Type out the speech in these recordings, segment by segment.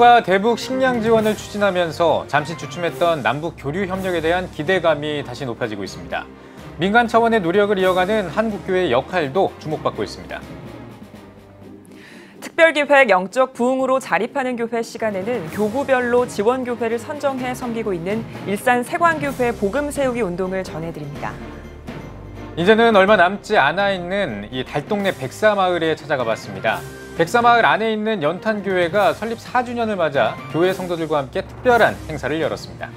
정부가 대북 식량 지원을 추진하면서 잠시 주춤했던 남북 교류 협력에 대한 기대감이 다시 높아지고 있습니다. 민간 차원의 노력을 이어가는 한국교회의 역할도 주목받고 있습니다. 특별기획 영적 부흥으로 자립하는 교회 시간에는 교구별로 지원교회를 선정해 섬기고 있는 일산 세광교회 복음 세우기 운동을 전해드립니다. 이제는 얼마 남지 않아 있는 이 달동네 백사마을에 찾아가 봤습니다. 백사마을 안에 있는 연탄교회가 설립 4주년을 맞아 교회 성도들과 함께 특별한 행사를 열었습니다.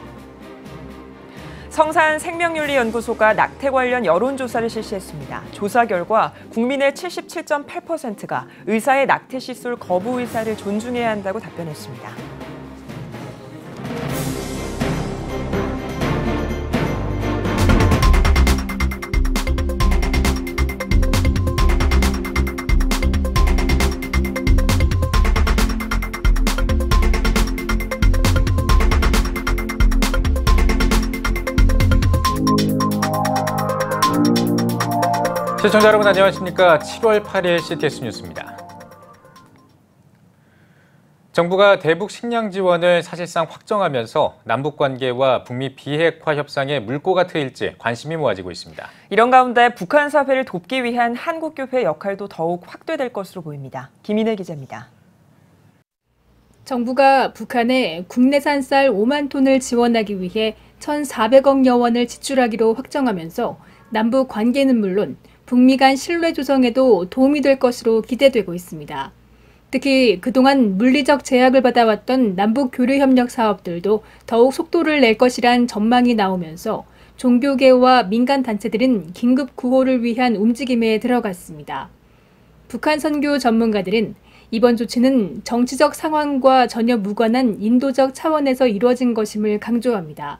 성산생명윤리연구소가 낙태 관련 여론조사를 실시했습니다. 조사 결과 국민의 77.8%가 의사의 낙태 시술 거부 의사를 존중해야 한다고 답변했습니다. 시청자 여러분 안녕하십니까? 7월 8일 CTS 뉴스입니다. 정부가 대북 식량 지원을 사실상 확정하면서 남북관계와 북미 비핵화 협상에 물꼬가 트일지 관심이 모아지고 있습니다. 이런 가운데 북한 사회를 돕기 위한 한국교회 역할도 더욱 확대될 것으로 보입니다. 김인혜 기자입니다. 정부가 북한에 국내산 쌀 5만 톤을 지원하기 위해 1,400억여 원을 지출하기로 확정하면서 남북 관계는 물론 북미 간 신뢰 조성에도 도움이 될 것으로 기대되고 있습니다. 특히 그동안 물리적 제약을 받아왔던 남북 교류 협력 사업들도 더욱 속도를 낼 것이란 전망이 나오면서 종교계와 민간 단체들은 긴급 구호를 위한 움직임에 들어갔습니다. 북한 선교 전문가들은 이번 조치는 정치적 상황과 전혀 무관한 인도적 차원에서 이루어진 것임을 강조합니다.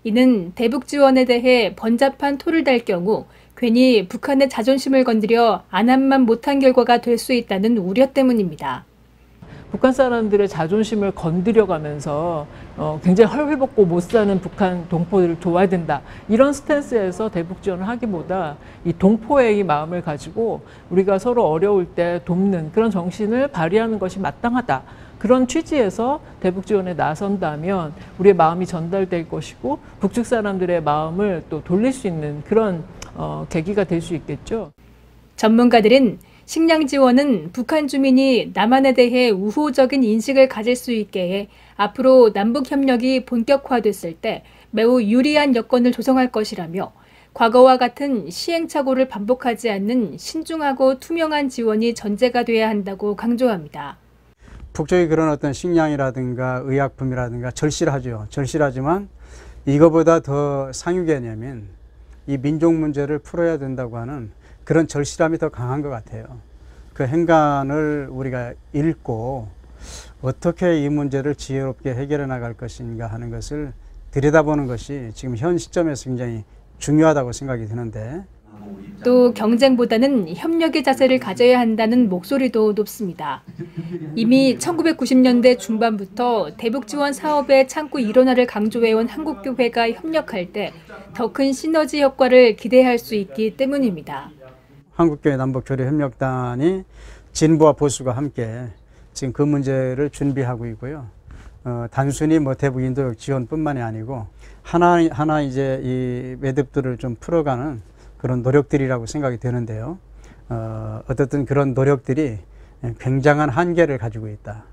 이는 대북 지원에 대해 번잡한 토를 달 경우 괜히 북한의 자존심을 건드려 안함만 못한 결과가 될 수 있다는 우려 때문입니다. 북한 사람들의 자존심을 건드려가면서 굉장히 헐헐벗고 못 사는 북한 동포들을 도와야 된다. 이런 스탠스에서 대북 지원을 하기보다 이 동포의 이 마음을 가지고 우리가 서로 어려울 때 돕는 그런 정신을 발휘하는 것이 마땅하다. 그런 취지에서 대북 지원에 나선다면 우리의 마음이 전달될 것이고 북측 사람들의 마음을 또 돌릴 수 있는 그런 계기가 될 수 있겠죠. 전문가들은 식량 지원은 북한 주민이 남한에 대해 우호적인 인식을 가질 수 있게 해 앞으로 남북 협력이 본격화됐을 때 매우 유리한 여건을 조성할 것이라며 과거와 같은 시행착오를 반복하지 않는 신중하고 투명한 지원이 전제가 돼야 한다고 강조합니다. 북쪽이 그런 어떤 식량이라든가 의약품이라든가 절실하죠. 절실하지만 이거보다 더 상위 개념인 이 민족 문제를 풀어야 된다고 하는 그런 절실함이 더 강한 것 같아요. 그 행간을 우리가 읽고 어떻게 이 문제를 지혜롭게 해결해 나갈 것인가 하는 것을 들여다보는 것이 지금 현 시점에서 굉장히 중요하다고 생각이 드는데, 또 경쟁보다는 협력의 자세를 가져야 한다는 목소리도 높습니다. 이미 1990년대 중반부터 대북 지원 사업의 창구 일원화를 강조해온 한국교회가 협력할 때 더 큰 시너지 효과를 기대할 수 있기 때문입니다. 한국교회 남북교류협력단이 진보와 보수가 함께 지금 그 문제를 준비하고 있고요. 단순히 뭐 대북 인도적 지원뿐만이 아니고 하나 이제 이 매듭들을 좀 풀어가는 그런 노력들이라고 생각이 되는데요. 어떻든 그런 노력들이 굉장한 한계를 가지고 있다.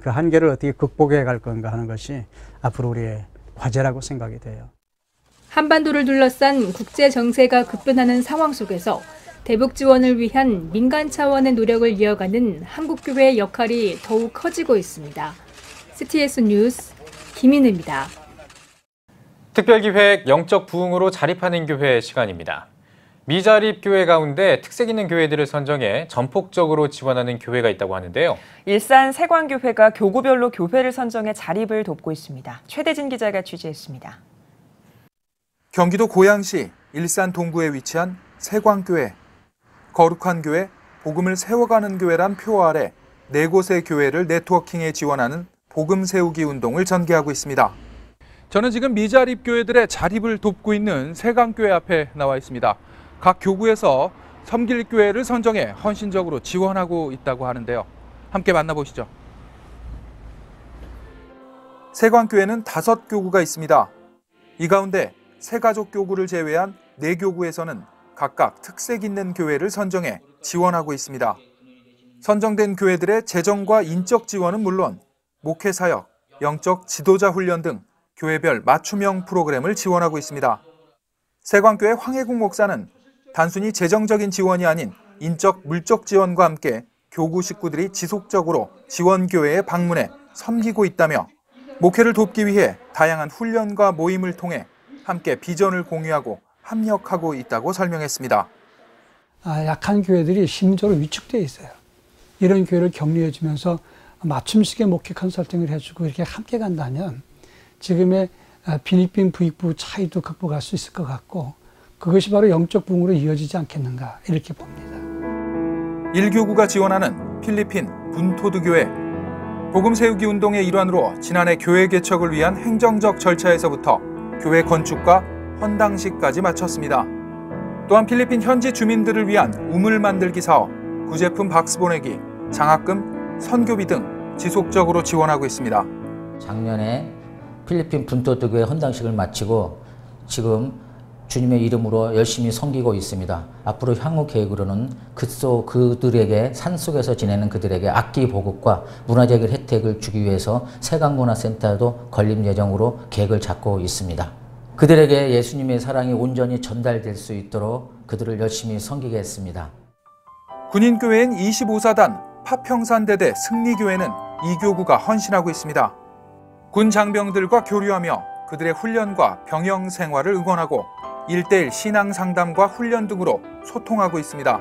그 한계를 어떻게 극복해 갈 건가 하는 것이 앞으로 우리의 과제라고 생각이 돼요. 한반도를 둘러싼 국제 정세가 급변하는 상황 속에서 대북 지원을 위한 민간 차원의 노력을 이어가는 한국교회의 역할이 더욱 커지고 있습니다. CTS 뉴스 김인혜입니다. 특별기획 영적 부흥으로 자립하는 교회 시간입니다. 미자립 교회 가운데 특색 있는 교회들을 선정해 전폭적으로 지원하는 교회가 있다고 하는데요. 일산 세광교회가 교구별로 교회를 선정해 자립을 돕고 있습니다. 최대진 기자가 취재했습니다. 경기도 고양시 일산 동구에 위치한 세광교회. 거룩한 교회, 복음을 세워가는 교회란 표 아래 4곳의 교회를 네트워킹에 지원하는 복음 세우기 운동을 전개하고 있습니다. 저는 지금 미자립 교회들의 자립을 돕고 있는 세광교회 앞에 나와 있습니다. 각 교구에서 섬길 교회를 선정해 헌신적으로 지원하고 있다고 하는데요. 함께 만나보시죠. 세광교회는 5교구가 있습니다. 이 가운데 새가족교구를 제외한 4교구에서는 각각 특색 있는 교회를 선정해 지원하고 있습니다. 선정된 교회들의 재정과 인적 지원은 물론 목회사역, 영적 지도자 훈련 등 교회별 맞춤형 프로그램을 지원하고 있습니다. 세광교회 황혜국 목사는 단순히 재정적인 지원이 아닌 인적, 물적 지원과 함께 교구 식구들이 지속적으로 지원교회에 방문해 섬기고 있다며 목회를 돕기 위해 다양한 훈련과 모임을 통해 함께 비전을 공유하고 협력하고 있다고 설명했습니다. 약한 교회들이 심리적으로 위축되어 있어요. 이런 교회를 격려해주면서 맞춤식의 목회 컨설팅을 해주고 이렇게 함께 간다면 지금의 필리핀 부익부 차이도 극복할 수 있을 것 같고 그것이 바로 영적 부흥으로 이어지지 않겠는가 이렇게 봅니다. 1교구가 지원하는 필리핀 분토드교회. 복음 세우기 운동의 일환으로 지난해 교회 개척을 위한 행정적 절차에서부터 교회 건축과 헌당식까지 마쳤습니다. 또한 필리핀 현지 주민들을 위한 우물 만들기 사업, 구제품 박스 보내기, 장학금, 선교비 등 지속적으로 지원하고 있습니다. 작년에 필리핀 분토드교회 헌당식을 마치고 지금 주님의 이름으로 열심히 섬기고 있습니다. 앞으로 향후 계획으로는 그들에게 산속에서 지내는 그들에게 악기 보급과 문화적인 혜택을 주기 위해서 세강문화센터도 건립 예정으로 계획을 잡고 있습니다. 그들에게 예수님의 사랑이 온전히 전달될 수 있도록 그들을 열심히 섬기겠습니다. 군인교회인 25사단 파평산대대 승리교회는 2교구가 헌신하고 있습니다. 군 장병들과 교류하며 그들의 훈련과 병영 생활을 응원하고 1:1 신앙 상담과 훈련 등으로 소통하고 있습니다.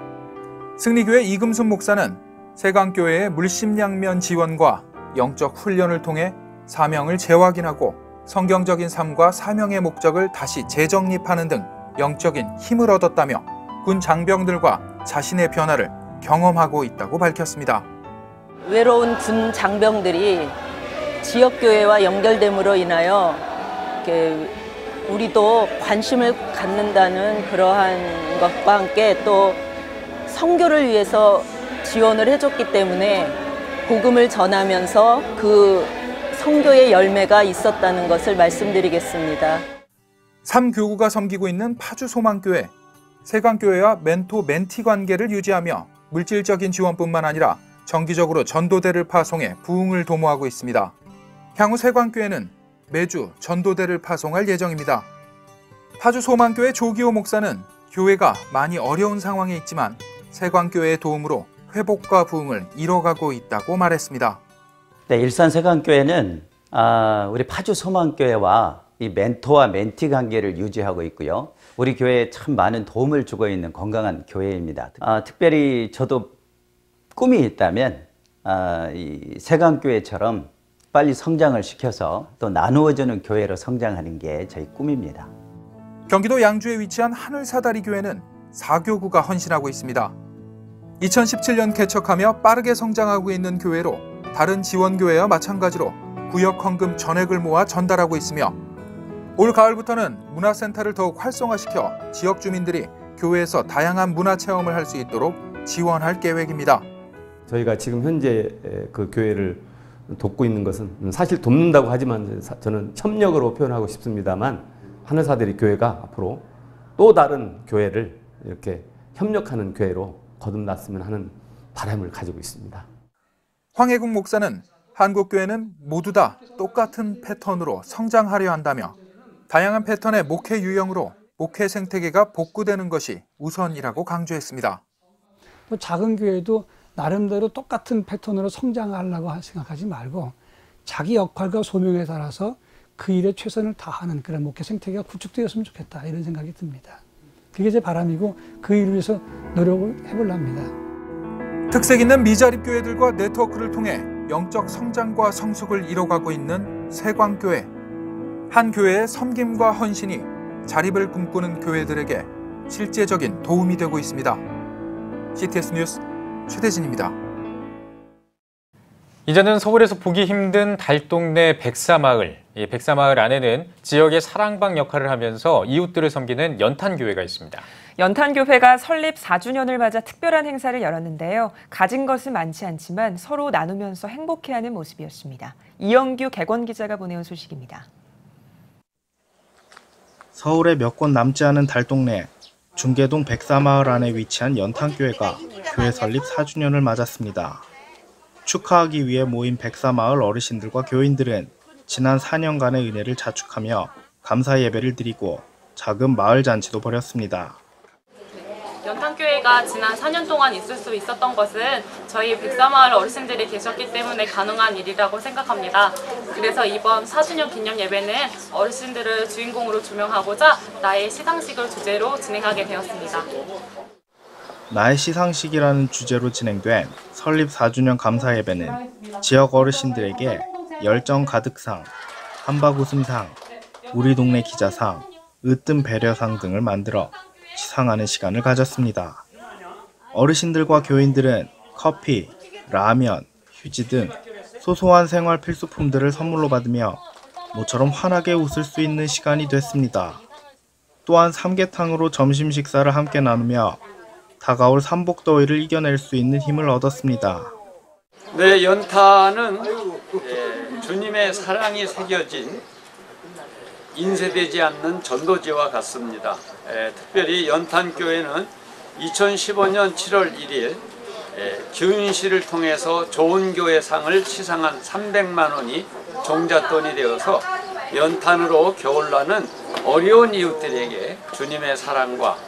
승리교회 이금순 목사는 세광교회의 물심양면 지원과 영적 훈련을 통해 사명을 재확인하고 성경적인 삶과 사명의 목적을 다시 재정립하는 등 영적인 힘을 얻었다며 군 장병들과 자신의 변화를 경험하고 있다고 밝혔습니다. 외로운 군 장병들이 지역교회와 연결됨으로 인하여 우리도 관심을 갖는다는 그러한 것과 함께 또 선교를 위해서 지원을 해줬기 때문에 복음을 전하면서 그 선교의 열매가 있었다는 것을 말씀드리겠습니다. 3교구가 섬기고 있는 파주소망교회, 세광교회와 멘토-멘티 관계를 유지하며 물질적인 지원뿐만 아니라 정기적으로 전도대를 파송해 부흥을 도모하고 있습니다. 향후 세광교회는 매주 전도대를 파송할 예정입니다. 파주소망교회 조기호 목사는 교회가 많이 어려운 상황에 있지만 세광교회의 도움으로 회복과 부흥을 이뤄가고 있다고 말했습니다. 네, 일산 세광교회는 우리 파주소망교회와 이 멘토와 멘티 관계를 유지하고 있고요. 우리 교회에 참 많은 도움을 주고 있는 건강한 교회입니다. 특별히 저도 꿈이 있다면 이 세광교회처럼 빨리 성장을 시켜서 또 나누어주는 교회로 성장하는 게 저희 꿈입니다. 경기도 양주에 위치한 하늘사다리 교회는 4교구가 헌신하고 있습니다. 2017년 개척하며 빠르게 성장하고 있는 교회로 다른 지원교회와 마찬가지로 구역 헌금 전액을 모아 전달하고 있으며 올 가을부터는 문화센터를 더욱 활성화시켜 지역 주민들이 교회에서 다양한 문화체험을 할 수 있도록 지원할 계획입니다. 저희가 지금 현재 그 교회를 돕고 있는 것은 사실 돕는다고 하지만 저는 협력으로 표현하고 싶습니다만 하늘사다리 교회가 앞으로 또 다른 교회를 이렇게 협력하는 교회로 거듭났으면 하는 바람을 가지고 있습니다. 황혜국 목사는 한국교회는 모두 다 똑같은 패턴으로 성장하려 한다며 다양한 패턴의 목회 유형으로 목회 생태계가 복구되는 것이 우선이라고 강조했습니다. 작은 교회도 나름대로 똑같은 패턴으로 성장하려고 생각하지 말고 자기 역할과 소명에 따라서 그 일에 최선을 다하는 그런 목회 생태계가 구축되었으면 좋겠다 이런 생각이 듭니다. 그게 제 바람이고 그 일을 위해서 노력을 해보려 합니다. 특색 있는 미자립 교회들과 네트워크를 통해 영적 성장과 성숙을 이뤄가고 있는 세광교회. 한 교회의 섬김과 헌신이 자립을 꿈꾸는 교회들에게 실제적인 도움이 되고 있습니다. CTS 뉴스 최대진입니다. 이제는 서울에서 보기 힘든 달동네 백사마을. 이 백사마을 안에는 지역의 사랑방 역할을 하면서 이웃들을 섬기는 연탄교회가 있습니다. 연탄교회가 설립 4주년을 맞아 특별한 행사를 열었는데요. 가진 것은 많지 않지만 서로 나누면서 행복해하는 모습이었습니다. 이영규 객원 기자가 보내온 소식입니다. 서울에 몇 곳 남지 않은 달동네 중계동 백사마을 안에 위치한 연탄교회가 교회 설립 4주년을 맞았습니다. 축하하기 위해 모인 백사마을 어르신들과 교인들은 지난 4년간의 은혜를 자축하며 감사 예배를 드리고 작은 마을 잔치도 벌였습니다. 연탄교회가 지난 4년 동안 있을 수 있었던 것은 저희 백사마을 어르신들이 계셨기 때문에 가능한 일이라고 생각합니다. 그래서 이번 4주년 기념 예배는 어르신들을 주인공으로 조명하고자 나의 시상식을 주제로 진행하게 되었습니다. 나의 시상식이라는 주제로 진행된 설립 4주년 감사 예배는 지역 어르신들에게 열정 가득상, 한박 웃음상, 우리 동네 기자상, 으뜸 배려상 등을 만들어 시상하는 시간을 가졌습니다. 어르신들과 교인들은 커피, 라면, 휴지 등 소소한 생활 필수품들을 선물로 받으며 모처럼 환하게 웃을 수 있는 시간이 됐습니다. 또한 삼계탕으로 점심 식사를 함께 나누며 다가올 삼복더위를 이겨낼 수 있는 힘을 얻었습니다. 네, 연탄은 주님의 사랑이 새겨진 인쇄되지 않는 전도지와 같습니다. 특별히 연탄교회는 2015년 7월 1일 규인시를 통해서 좋은 교회상을 시상한 300만 원이 종잣돈이 되어서 연탄으로 겨울나는 어려운 이웃들에게 주님의 사랑과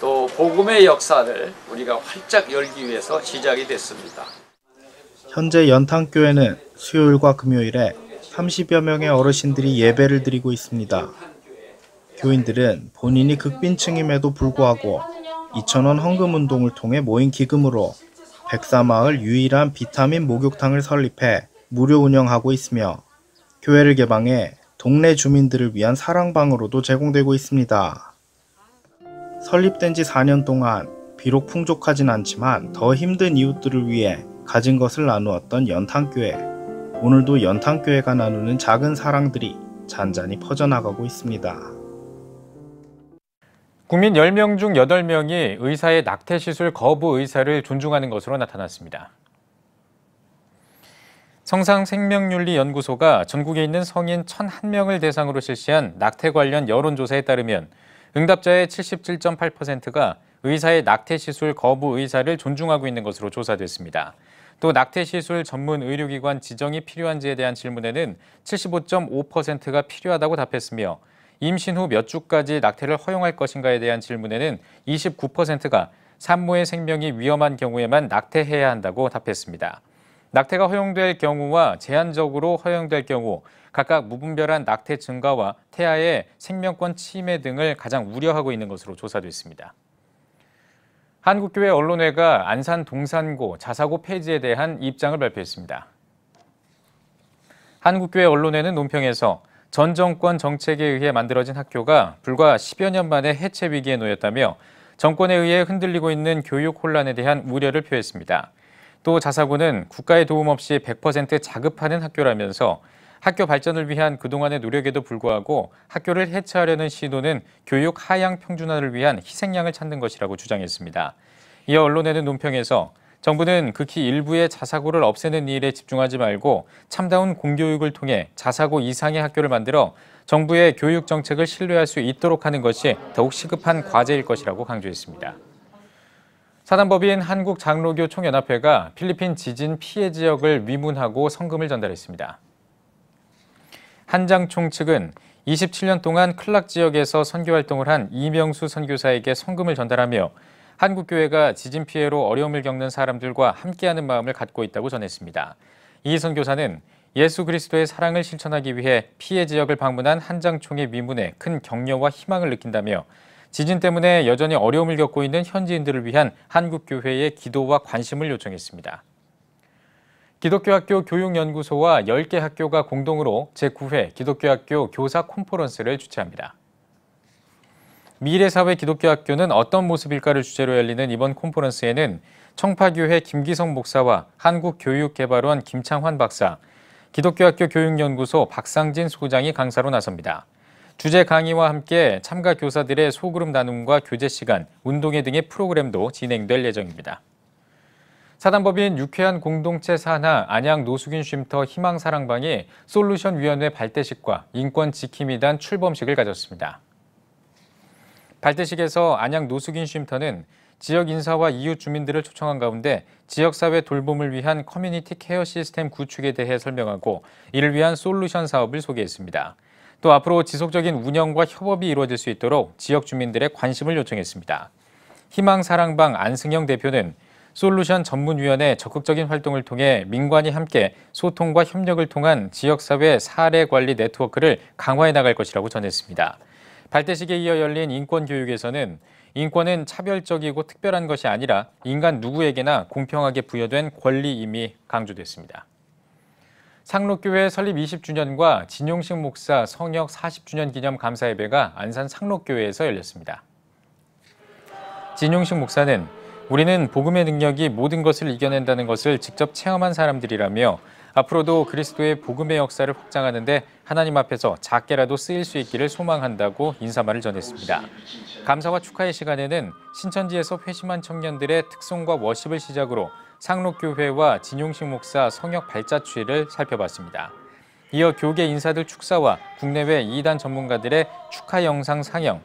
또 복음의 역사를 우리가 활짝 열기 위해서 시작이 됐습니다. 현재 연탄교회는 수요일과 금요일에 30여 명의 어르신들이 예배를 드리고 있습니다. 교인들은 본인이 극빈층임에도 불구하고 2,000원 헌금운동을 통해 모인 기금으로 백사마을 유일한 비타민 목욕탕을 설립해 무료 운영하고 있으며 교회를 개방해 동네 주민들을 위한 사랑방으로도 제공되고 있습니다. 설립된 지 4년 동안 비록 풍족하진 않지만 더 힘든 이웃들을 위해 가진 것을 나누었던 연탄교회. 오늘도 연탄교회가 나누는 작은 사랑들이 잔잔히 퍼져나가고 있습니다. 국민 10명 중 8명이 의사의 낙태시술 거부 의사를 존중하는 것으로 나타났습니다. 성상생명윤리연구소가 전국에 있는 성인 1,001명을 대상으로 실시한 낙태 관련 여론조사에 따르면 응답자의 77.8%가 의사의 낙태시술 거부 의사를 존중하고 있는 것으로 조사됐습니다. 또 낙태시술 전문 의료기관 지정이 필요한지에 대한 질문에는 75.5%가 필요하다고 답했으며 임신 후 몇 주까지 낙태를 허용할 것인가에 대한 질문에는 29%가 산모의 생명이 위험한 경우에만 낙태해야 한다고 답했습니다. 낙태가 허용될 경우와 제한적으로 허용될 경우 각각 무분별한 낙태 증가와 태아의 생명권 침해 등을 가장 우려하고 있는 것으로 조사됐습니다. 한국교회 언론회가 안산 동산고 자사고 폐지에 대한 입장을 발표했습니다. 한국교회 언론회는 논평에서 전 정권 정책에 의해 만들어진 학교가 불과 10여 년 만에 해체 위기에 놓였다며 정권에 의해 흔들리고 있는 교육 혼란에 대한 우려를 표했습니다. 또 자사고는 국가의 도움 없이 100% 자급하는 학교라면서 학교 발전을 위한 그동안의 노력에도 불구하고 학교를 해체하려는 시도는 교육 하향 평준화를 위한 희생양을 찾는 것이라고 주장했습니다. 이어 언론회는 논평에서 정부는 극히 일부의 자사고를 없애는 일에 집중하지 말고 참다운 공교육을 통해 자사고 이상의 학교를 만들어 정부의 교육 정책을 신뢰할 수 있도록 하는 것이 더욱 시급한 과제일 것이라고 강조했습니다. 사단법인 한국장로교 총연합회가 필리핀 지진 피해 지역을 위문하고 성금을 전달했습니다. 한장총 측은 27년 동안 클락 지역에서 선교활동을 한 이명수 선교사에게 성금을 전달하며 한국교회가 지진 피해로 어려움을 겪는 사람들과 함께하는 마음을 갖고 있다고 전했습니다. 이 선교사는 예수 그리스도의 사랑을 실천하기 위해 피해 지역을 방문한 한장총의 위문에 큰 격려와 희망을 느낀다며 지진 때문에 여전히 어려움을 겪고 있는 현지인들을 위한 한국교회의 기도와 관심을 요청했습니다. 기독교학교 교육연구소와 10개 학교가 공동으로 제9회 기독교학교 교사 콘퍼런스를 주최합니다. 미래사회 기독교학교는 어떤 모습일까를 주제로 열리는 이번 콘퍼런스에는 청파교회 김기성 목사와 한국교육개발원 김창환 박사, 기독교학교 교육연구소 박상진 소장이 강사로 나섭니다. 주제 강의와 함께 참가 교사들의 소그룹 나눔과 교제 시간, 운동회 등의 프로그램도 진행될 예정입니다. 사단법인 유쾌한 공동체 산하 안양 노숙인 쉼터 희망사랑방이 솔루션위원회 발대식과 인권지킴이단 출범식을 가졌습니다. 발대식에서 안양 노숙인 쉼터는 지역 인사와 이웃 주민들을 초청한 가운데 지역사회 돌봄을 위한 커뮤니티 케어 시스템 구축에 대해 설명하고 이를 위한 솔루션 사업을 소개했습니다. 또 앞으로 지속적인 운영과 협업이 이루어질 수 있도록 지역 주민들의 관심을 요청했습니다. 희망사랑방 안승영 대표는 솔루션 전문위원회 적극적인 활동을 통해 민관이 함께 소통과 협력을 통한 지역사회 사례 관리 네트워크를 강화해 나갈 것이라고 전했습니다. 발대식에 이어 열린 인권교육에서는 인권은 차별적이고 특별한 것이 아니라 인간 누구에게나 공평하게 부여된 권리임이 강조됐습니다. 상록교회 설립 20주년과 진용식 목사 성역 40주년 기념 감사 예배가 안산 상록교회에서 열렸습니다. 진용식 목사는 우리는 복음의 능력이 모든 것을 이겨낸다는 것을 직접 체험한 사람들이라며 앞으로도 그리스도의 복음의 역사를 확장하는 데 하나님 앞에서 작게라도 쓰일 수 있기를 소망한다고 인사말을 전했습니다. 감사와 축하의 시간에는 신천지에서 회심한 청년들의 특송과 워십을 시작으로 상록교회와 진용식 목사 성역 발자취를 살펴봤습니다. 이어 교계 인사들 축사와 국내외 이단 전문가들의 축하 영상 상영,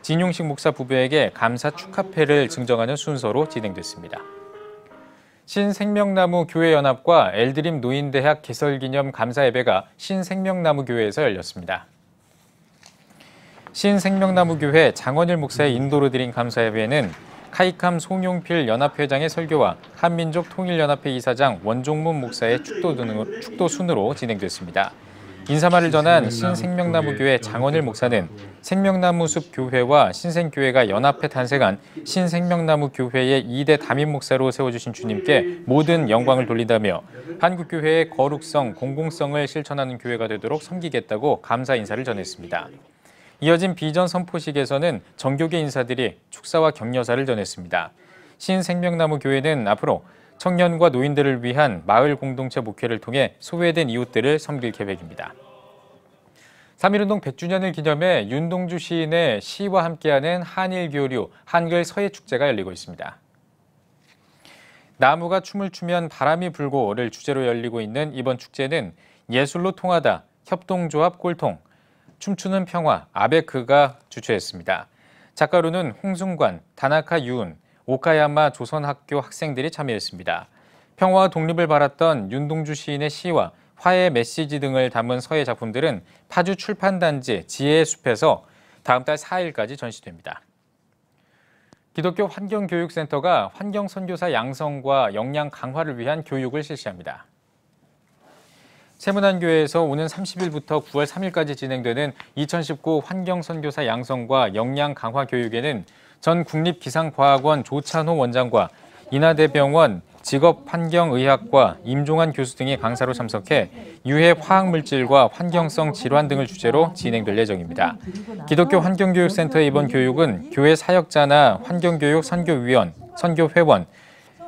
진용식 목사 부부에게 감사 축하패를 증정하는 순서로 진행됐습니다. 신생명나무 교회연합과 엘드림 노인대학 개설기념 감사 예배가 신생명나무 교회에서 열렸습니다. 신생명나무 교회 장원일 목사의 인도로 드린 감사 예배는 카이캄 송용필 연합회장의 설교와 한민족 통일연합회 이사장 원종문 목사의 축도 순으로 진행됐습니다. 인사말을 전한 신생명나무교회 장원일 목사는 생명나무숲 교회와 신생교회가 연합해 탄생한 신생명나무교회의 2대 담임 목사로 세워주신 주님께 모든 영광을 돌린다며 한국교회의 거룩성, 공공성을 실천하는 교회가 되도록 섬기겠다고 감사 인사를 전했습니다. 이어진 비전 선포식에서는 정교계 인사들이 축사와 격려사를 전했습니다. 신생명나무교회는 앞으로 청년과 노인들을 위한 마을 공동체 목회를 통해 소외된 이웃들을 섬길 계획입니다. 3.1운동 100주년을 기념해 윤동주 시인의 시와 함께하는 한일교류 한글 서예축제가 열리고 있습니다. 나무가 춤을 추면 바람이 불고를 주제로 열리고 있는 이번 축제는 예술로 통하다, 협동조합 꼴통, 춤추는 평화, 아베크가 주최했습니다. 작가로는 홍승관, 다나카 유은, 오카야마 조선학교 학생들이 참여했습니다. 평화와 독립을 바랐던 윤동주 시인의 시와 화해 메시지 등을 담은 서예 작품들은 파주 출판단지 지혜의 숲에서 다음 달 4일까지 전시됩니다. 기독교 환경교육센터가 환경선교사 양성과 역량 강화를 위한 교육을 실시합니다. 세문안교회에서 오는 30일부터 9월 3일까지 진행되는 2019 환경선교사 양성과 역량 강화 교육에는 전 국립기상과학원 조찬호 원장과 인하대병원 직업환경의학과 임종환 교수 등이 강사로 참석해 유해 화학물질과 환경성 질환 등을 주제로 진행될 예정입니다. 기독교 환경교육센터의 이번 교육은 교회 사역자나 환경교육 선교위원, 선교회원,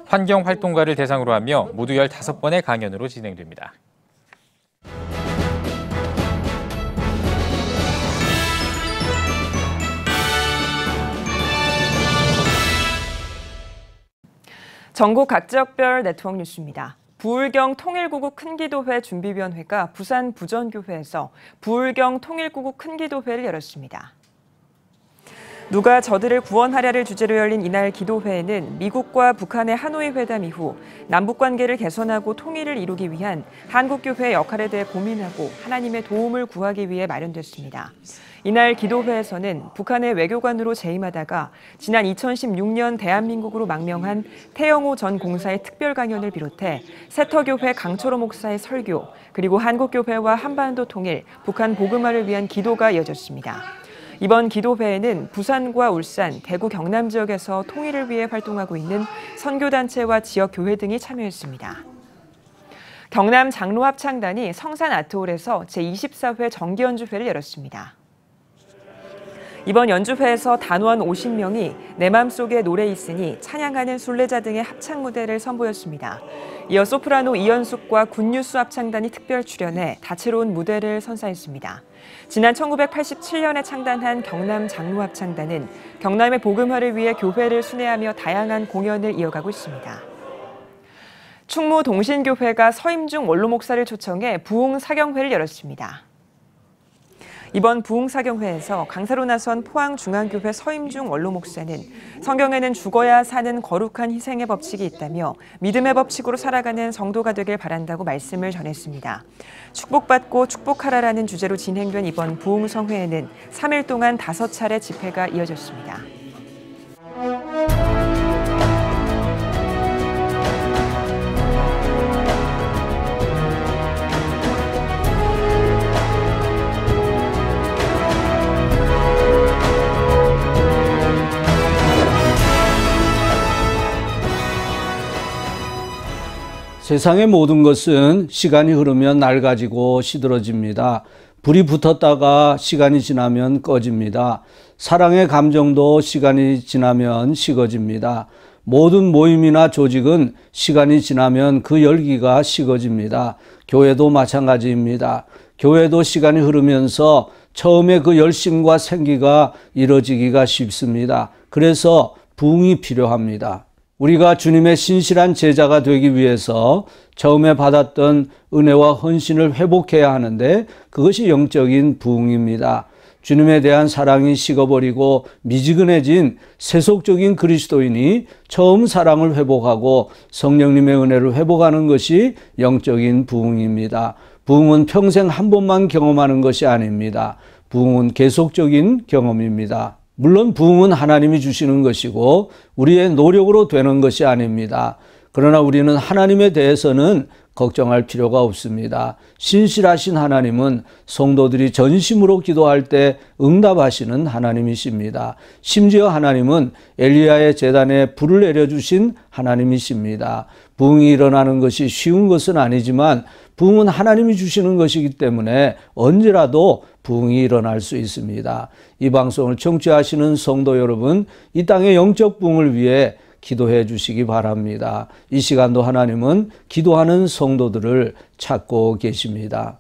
환경활동가를 대상으로 하며 모두 15번의 강연으로 진행됩니다. 전국 각 지역별 네트워크 뉴스입니다. 부울경 통일구국 큰기도회 준비위원회가 부산 부전교회에서 부울경 통일구국 큰기도회를 열었습니다. 누가 저들을 구원하랴를 주제로 열린 이날 기도회에는 미국과 북한의 하노이 회담 이후 남북관계를 개선하고 통일을 이루기 위한 한국교회의 역할에 대해 고민하고 하나님의 도움을 구하기 위해 마련됐습니다. 이날 기도회에서는 북한의 외교관으로 재임하다가 지난 2016년 대한민국으로 망명한 태영호 전 공사의 특별 강연을 비롯해 세터교회 강철호 목사의 설교, 그리고 한국교회와 한반도 통일, 북한 복음화를 위한 기도가 이어졌습니다. 이번 기도회에는 부산과 울산, 대구, 경남 지역에서 통일을 위해 활동하고 있는 선교단체와 지역교회 등이 참여했습니다. 경남 장로합창단이 성산 아트홀에서 제24회 정기연주회를 열었습니다. 이번 연주회에서 단원 50명이 내 맘속에 노래 있으니 찬양하는 순례자 등의 합창 무대를 선보였습니다. 이어 소프라노 이연숙과 굿뉴스 합창단이 특별 출연해 다채로운 무대를 선사했습니다. 지난 1987년에 창단한 경남 장로합창단은 경남의 복음화를 위해 교회를 순회하며 다양한 공연을 이어가고 있습니다. 충무 동신교회가 서임중 원로 목사를 초청해 부흥 사경회를 열었습니다. 이번 부흥 사경회에서 강사로 나선 포항중앙교회 서임중 원로 목사는 성경에는 죽어야 사는 거룩한 희생의 법칙이 있다며 믿음의 법칙으로 살아가는 성도가 되길 바란다고 말씀을 전했습니다. 축복받고 축복하라라는 주제로 진행된 이번 부흥 성회에는 3일 동안 5차례 집회가 이어졌습니다. 세상의 모든 것은 시간이 흐르면 낡아지고 시들어집니다. 불이 붙었다가 시간이 지나면 꺼집니다. 사랑의 감정도 시간이 지나면 식어집니다. 모든 모임이나 조직은 시간이 지나면 그 열기가 식어집니다. 교회도 마찬가지입니다. 교회도 시간이 흐르면서 처음에 그 열심과 생기가 이뤄지기가 쉽습니다. 그래서 부흥이 필요합니다. 우리가 주님의 신실한 제자가 되기 위해서 처음에 받았던 은혜와 헌신을 회복해야 하는데 그것이 영적인 부흥입니다. 주님에 대한 사랑이 식어버리고 미지근해진 세속적인 그리스도인이 처음 사랑을 회복하고 성령님의 은혜를 회복하는 것이 영적인 부흥입니다. 부흥은 평생 한 번만 경험하는 것이 아닙니다. 부흥은 계속적인 경험입니다. 물론 부흥은 하나님이 주시는 것이고 우리의 노력으로 되는 것이 아닙니다. 그러나 우리는 하나님에 대해서는 걱정할 필요가 없습니다. 신실하신 하나님은 성도들이 전심으로 기도할 때 응답하시는 하나님이십니다. 심지어 하나님은 엘리야의 제단에 불을 내려주신 하나님이십니다. 부흥이 일어나는 것이 쉬운 것은 아니지만 부흥은 하나님이 주시는 것이기 때문에 언제라도 부흥이 일어날 수 있습니다. 이 방송을 청취하시는 성도 여러분, 이 땅의 영적 부흥을 위해 기도해 주시기 바랍니다. 이 시간도 하나님은 기도하는 성도들을 찾고 계십니다.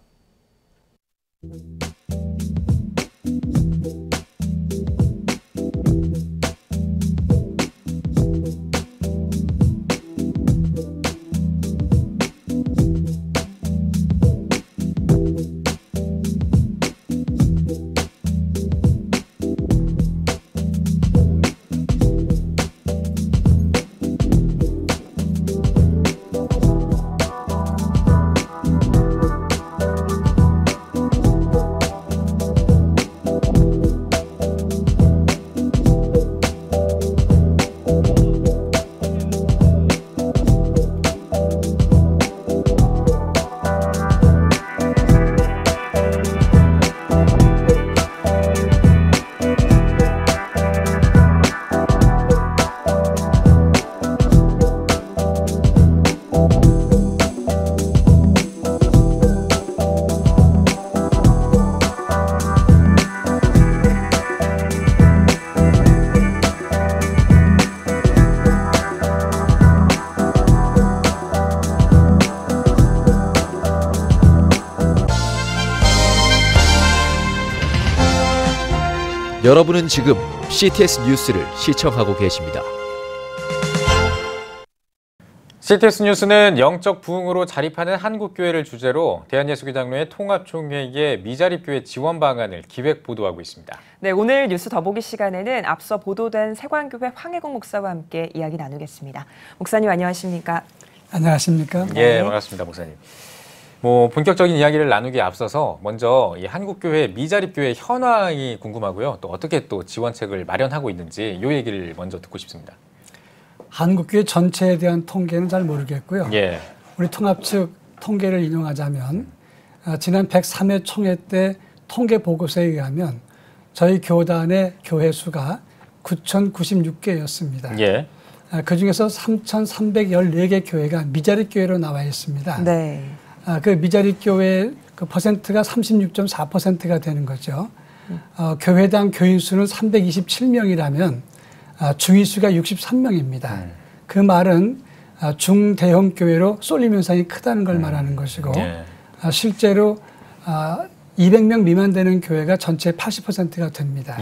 여러분은 지금 CTS 뉴스를 시청하고 계십니다. CTS 뉴스는 영적 부흥으로 자립하는 한국교회를 주제로 대한예수교장로회 통합총회의 미자립교회 지원 방안을 기획 보도하고 있습니다. 네, 오늘 뉴스 더보기 시간에는 앞서 보도된 세관교회 황혜공 목사와 함께 이야기 나누겠습니다. 목사님 안녕하십니까? 안녕하십니까? 예, 반갑습니다, 목사님. 본격적인 이야기를 나누기에 앞서서 먼저 이 한국교회 미자립교회 현황이 궁금하고요. 또 어떻게 또 지원책을 마련하고 있는지 이 얘기를 먼저 듣고 싶습니다. 한국교회 전체에 대한 통계는 잘 모르겠고요. 예. 우리 통합 측 통계를 인용하자면 지난 103회 총회 때 통계 보고서에 의하면 저희 교단의 교회 수가 9,096개였습니다. 예. 그중에서 3,314개 교회가 미자립교회로 나와 있습니다. 네. 그 미자립교회 그 퍼센트가 36.4%가 되는 거죠. 교회당 교인 수는 327명이라면 중위수가 63명입니다. 그 말은 중대형 교회로 쏠림 현상이 크다는 걸 말하는 것이고 실제로 200명 미만 되는 교회가 전체 80%가 됩니다.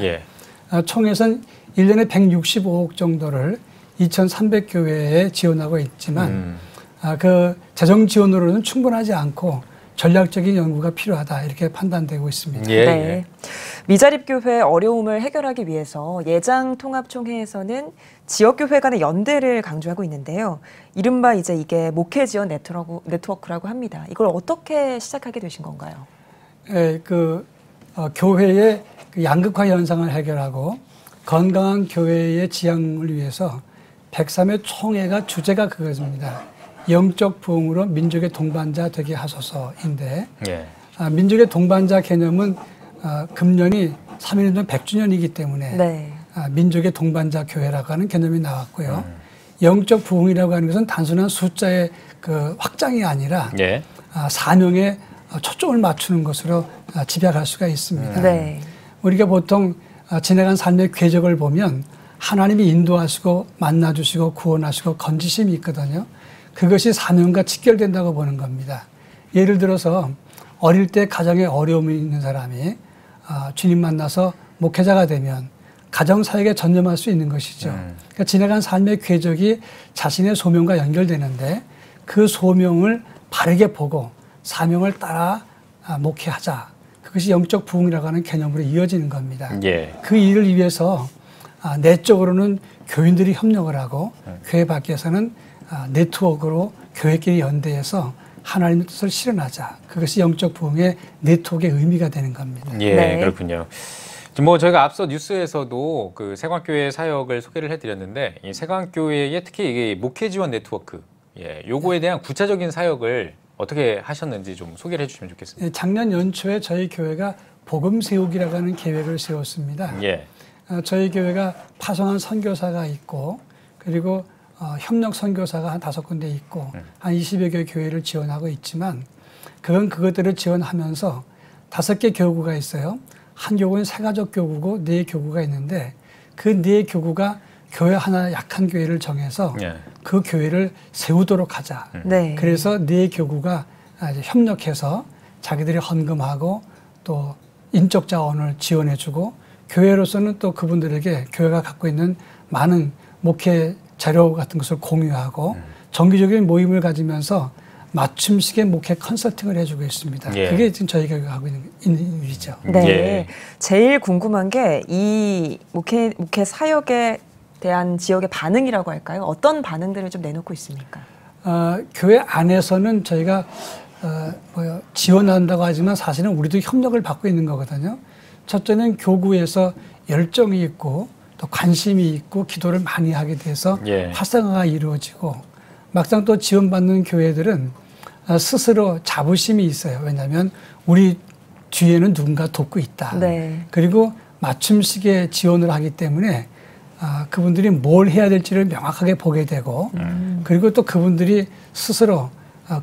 총에선 1년에 165억 정도를 2,300교회에 지원하고 있지만 그 재정 지원으로는 충분하지 않고 전략적인 연구가 필요하다 이렇게 판단되고 있습니다. 네. 미자립교회 어려움을 해결하기 위해서 예장통합총회에서는 지역교회 간의 연대를 강조하고 있는데요. 이른바 이제 이게 목회 지원 네트워크라고 합니다. 이걸 어떻게 시작하게 되신 건가요? 교회의 양극화 현상을 해결하고 건강한 교회의 지향을 위해서 103회 총회가 주제가 그것입니다. 영적 부흥으로 민족의 동반자 되게 하소서인데 민족의 동반자 개념은 금년이 3.1운동 100주년이기 때문에 민족의 동반자 교회라고 하는 개념이 나왔고요. 영적 부흥이라고 하는 것은 단순한 숫자의 그 확장이 아니라 사명에 초점을 맞추는 것으로 집약할 수가 있습니다. 우리가 보통 지나간 삶의 궤적을 보면 하나님이 인도하시고 만나주시고 구원하시고 건지심이 있거든요. 그것이 사명과 직결된다고 보는 겁니다. 예를 들어서 어릴 때 가정에 어려움이 있는 사람이 주님 만나서 목회자가 되면 가정사역에 전념할 수 있는 것이죠. 그러니까 지나간 삶의 궤적이 자신의 소명과 연결되는데 그 소명을 바르게 보고 사명을 따라 목회하자. 그것이 영적 부흥이라고 하는 개념으로 이어지는 겁니다. 그 일을 위해서 내적으로는 교인들이 협력을 하고 교회 밖에서는 네트워크로 교회끼리 연대해서 하나님의 뜻을 실현하자. 그것이 영적 부흥의 네트워크의 의미가 되는 겁니다. 그렇군요. 뭐 저희가 앞서 뉴스에서도 그 세광교회 사역을 소개를 해드렸는데 이 세광교회의 특히 이게 목회 지원 네트워크, 요거에 대한 구체적인 사역을 어떻게 하셨는지 좀 소개를 해주시면 좋겠습니다. 작년 연초에 저희 교회가 복음 세우기라고 하는 계획을 세웠습니다. 저희 교회가 파송한 선교사가 있고 그리고 협력 선교사가 한 5군데 있고 한 20여 개 교회를 지원하고 있지만 그건 그것들을 지원하면서 5개 교구가 있어요. 한 교구는 세가족 교구고 4 교구가 있는데 그 4 교구가 교회 하나 약한 교회를 정해서 그 교회를 세우도록 하자. 그래서 4 교구가 협력해서 자기들이 헌금하고 또 인적 자원을 지원해주고 교회로서는 또 그분들에게 교회가 갖고 있는 많은 목회 자료 같은 것을 공유하고 정기적인 모임을 가지면서 맞춤식의 목회 컨설팅을 해주고 있습니다. 그게 지금 저희가 하고 있는 일이죠. 제일 궁금한 게 이 목회 사역에 대한 지역의 반응이라고 할까요? 어떤 반응들을 좀 내놓고 있습니까? 교회 안에서는 저희가 지원한다고 하지만 사실은 우리도 협력을 받고 있는 거거든요. 첫째는 교구에서 열정이 있고 또 관심이 있고 기도를 많이 하게 돼서 활성화가 이루어지고 막상 또 지원받는 교회들은 스스로 자부심이 있어요. 왜냐하면 우리 뒤에는 누군가 돕고 있다. 그리고 맞춤식의 지원을 하기 때문에 그분들이 뭘 해야 될지를 명확하게 보게 되고 그리고 또 그분들이 스스로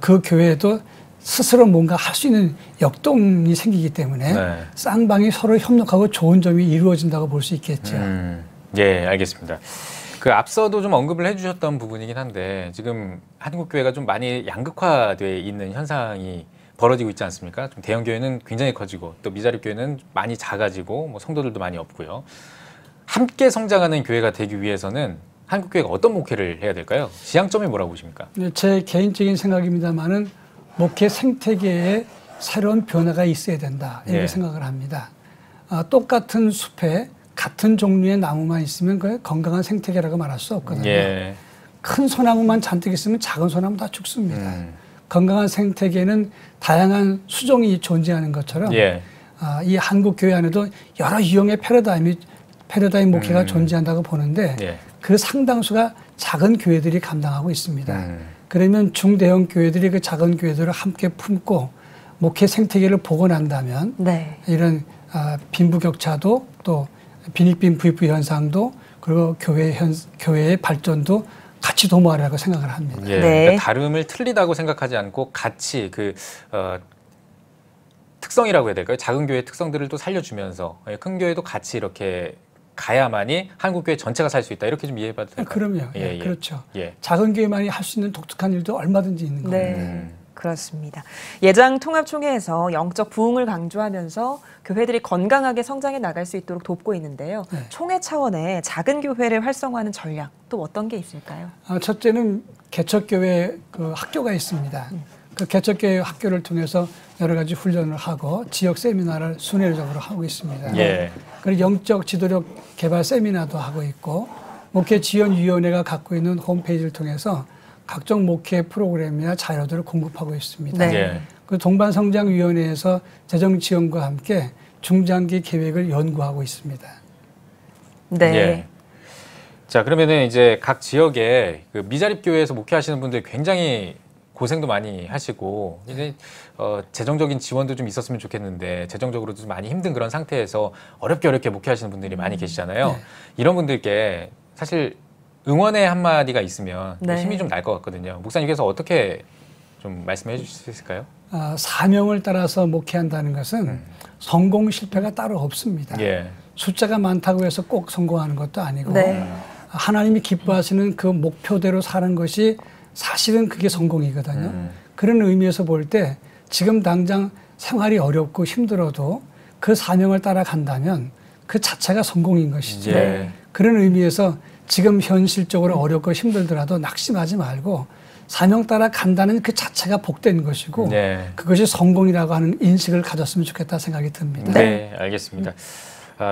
그 교회에도 스스로 뭔가 할 수 있는 역동이 생기기 때문에 쌍방이 서로 협력하고 좋은 점이 이루어진다고 볼 수 있겠죠. 알겠습니다. 그 앞서도 좀 언급을 해주셨던 부분이긴 한데 지금 한국교회가 좀 많이 양극화되어 있는 현상이 벌어지고 있지 않습니까? 좀 대형 교회는 굉장히 커지고 또 미자립 교회는 많이 작아지고 뭐 성도들도 많이 없고요. 함께 성장하는 교회가 되기 위해서는 한국교회가 어떤 목회를 해야 될까요? 지향점이 뭐라고 보십니까? 제 개인적인 생각입니다만은 목회 생태계에 새로운 변화가 있어야 된다 이렇게 생각을 합니다. 똑같은 숲에 같은 종류의 나무만 있으면 그 건강한 생태계라고 말할 수 없거든요. 큰 소나무만 잔뜩 있으면 작은 소나무 다 죽습니다. 건강한 생태계는 다양한 수종이 존재하는 것처럼 이 한국 교회 안에도 여러 유형의 패러다임 목회가 존재한다고 보는데 그 상당수가 작은 교회들이 감당하고 있습니다. 그러면 중대형 교회들이 그 작은 교회들을 함께 품고 목회 생태계를 복원한다면 이런 빈부격차도 또 빈익빈 부익부 현상도 그리고 교회의 발전도 같이 도모하라고 생각을 합니다. 그러니까 다름을 틀리다고 생각하지 않고 같이 특성이라고 해야 될까요? 작은 교회의 특성들을 또 살려주면서 큰 교회도 같이 이렇게 가야만이 한국 교회 전체가 살 수 있다. 이렇게 좀 이해해봐도 될까요? 그럼요. 예, 예. 그렇죠. 예. 작은 교회만이 할 수 있는 독특한 일도 얼마든지 있는 겁니다. 네. 그렇습니다. 예장 통합총회에서 영적 부흥을 강조하면서 교회들이 건강하게 성장해 나갈 수 있도록 돕고 있는데요. 네. 총회 차원의 작은 교회를 활성화하는 전략 또 어떤 게 있을까요? 첫째는 개척교회 그 학교가 있습니다. 그 개척교회 학교를 통해서 여러 가지 훈련을 하고 지역 세미나를 순회적으로 하고 있습니다. 예. 그리고 영적 지도력 개발 세미나도 하고 있고 목회 지원위원회가 갖고 있는 홈페이지를 통해서 각종 목회 프로그램이나 자료들을 공급하고 있습니다. 네. 그 동반성장위원회에서 재정 지원과 함께 중장기 계획을 연구하고 있습니다. 네. 예. 자, 그러면은 이제 각 지역에 그 미자립 교회에서 목회하시는 분들 굉장히 고생도 많이 하시고 이제 재정적인 지원도 좀 있었으면 좋겠는데 재정적으로도 좀 많이 힘든 그런 상태에서 어렵게 목회하시는 분들이 많이 계시잖아요. 네. 이런 분들께 사실 응원의 한마디가 있으면 네. 힘이 좀 날 것 같거든요. 목사님께서 어떻게 좀 말씀해 주실 수 있을까요? 사명을 따라서 목회한다는 것은 성공 실패가 따로 없습니다. 예. 숫자가 많다고 해서 꼭 성공하는 것도 아니고 네. 하나님이 기뻐하시는 그 목표대로 사는 것이 사실은 그게 성공이거든요. 그런 의미에서 볼 때 지금 당장 생활이 어렵고 힘들어도 그 사명을 따라간다면 그 자체가 성공인 것이죠. 예. 그런 의미에서 지금 현실적으로 어렵고 힘들더라도 낙심하지 말고 사명 따라 간다는 그 자체가 복된 것이고 네. 그것이 성공이라고 하는 인식을 가졌으면 좋겠다 생각이 듭니다. 네, 알겠습니다.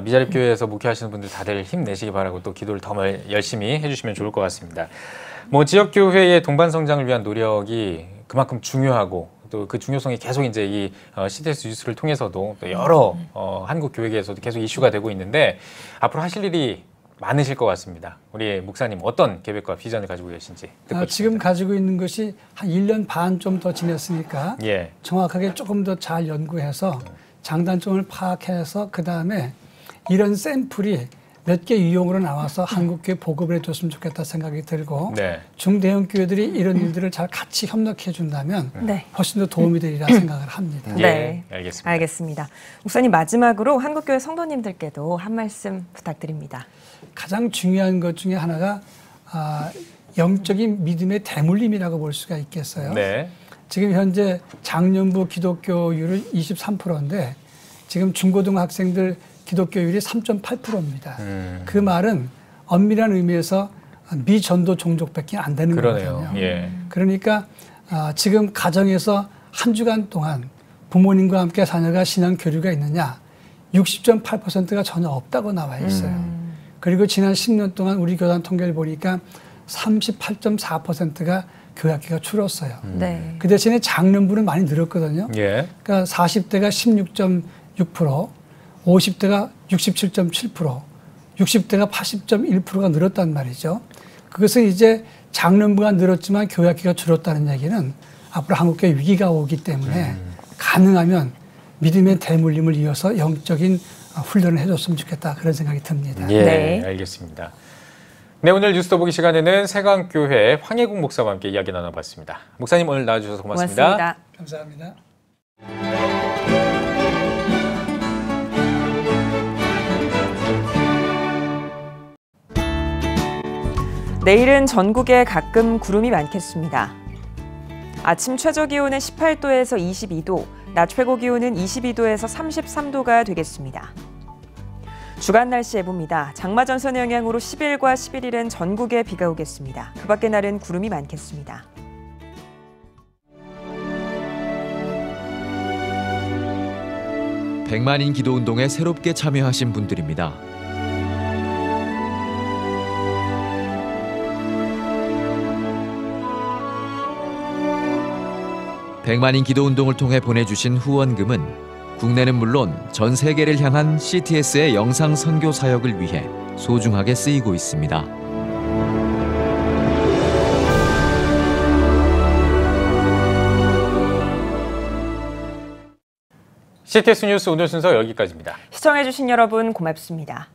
미자립 교회에서 목회하시는 분들 다들 힘내시기 바라고 또 기도를 더 열심히 해주시면 좋을 것 같습니다. 뭐 지역 교회의 동반 성장을 위한 노력이 그만큼 중요하고 또 그 중요성이 계속 이제 이 CTS 뉴스를 통해서도 또 여러 한국 교회계에서도 계속 이슈가 되고 있는데 앞으로 하실 일이 많으실 것 같습니다. 우리 목사님 어떤 계획과 비전을 가지고 계신지 듣고 지금 가지고 있는 것이 한 1년 반 좀 더 지났으니까 예. 정확하게 조금 더 잘 연구해서 장단점을 파악해서 그다음에 이런 샘플이 몇 개 유용으로 나와서 한국교회 보급을 해줬으면 좋겠다 생각이 들고 네. 중대형 교회들이 이런 일들을 잘 같이 협력해 준다면 네. 훨씬 더 도움이 되리라 생각을 합니다. 네, 알겠습니다. 알겠습니다. 목사님 마지막으로 한국교회 성도님들께도 한 말씀 부탁드립니다. 가장 중요한 것 중에 하나가 영적인 믿음의 대물림이라고 볼 수가 있겠어요. 네. 지금 현재 장년부 기독교율은 23%인데 지금 중고등학생들 기독교율이 3.8%입니다. 그 말은 엄밀한 의미에서 미전도 종족밖에 안 되는 그러네요. 거거든요. 예. 그러니까 지금 가정에서 한 주간 동안 부모님과 함께 자녀가 신앙 교류가 있느냐 60.8%가 전혀 없다고 나와 있어요. 그리고 지난 10년 동안 우리 교단 통계를 보니까 38.4%가 교회학교가 줄었어요. 네. 그 대신에 장년부는 많이 늘었거든요. 예. 그러니까 40대가 16.6%, 50대가 67.7%, 60대가 80.1%가 늘었단 말이죠. 그것은 이제 장년부가 늘었지만 교회학교가 줄었다는 얘기는 앞으로 한국교회 위기가 오기 때문에 가능하면 믿음의 대물림을 이어서 영적인 훈련을 해줬으면 좋겠다 그런 생각이 듭니다. 예, 네. 알겠습니다. 네, 오늘 뉴스 더 보기 시간에는 세강교회 황혜국 목사와 함께 이야기 나눠봤습니다. 목사님 오늘 나와주셔서 고맙습니다. 감사합니다. 내일은 전국에 가끔 구름이 많겠습니다. 아침 최저 기온은 18도에서 22도, 낮 최고 기온은 22도에서 33도가 되겠습니다. 주간 날씨 예보입니다. 장마 전선의 영향으로 10일과 11일은 전국에 비가 오겠습니다. 그 밖의 날은 구름이 많겠습니다. 백만인 기도운동에 새롭게 참여하신 분들입니다. 백만인 기도운동을 통해 보내주신 후원금은 국내는 물론 전 세계를 향한 CTS의 영상 선교 사역을 위해 소중하게 쓰이고 있습니다. CTS 뉴스 오늘 순서 여기까지입니다. 시청해주신 여러분 고맙습니다.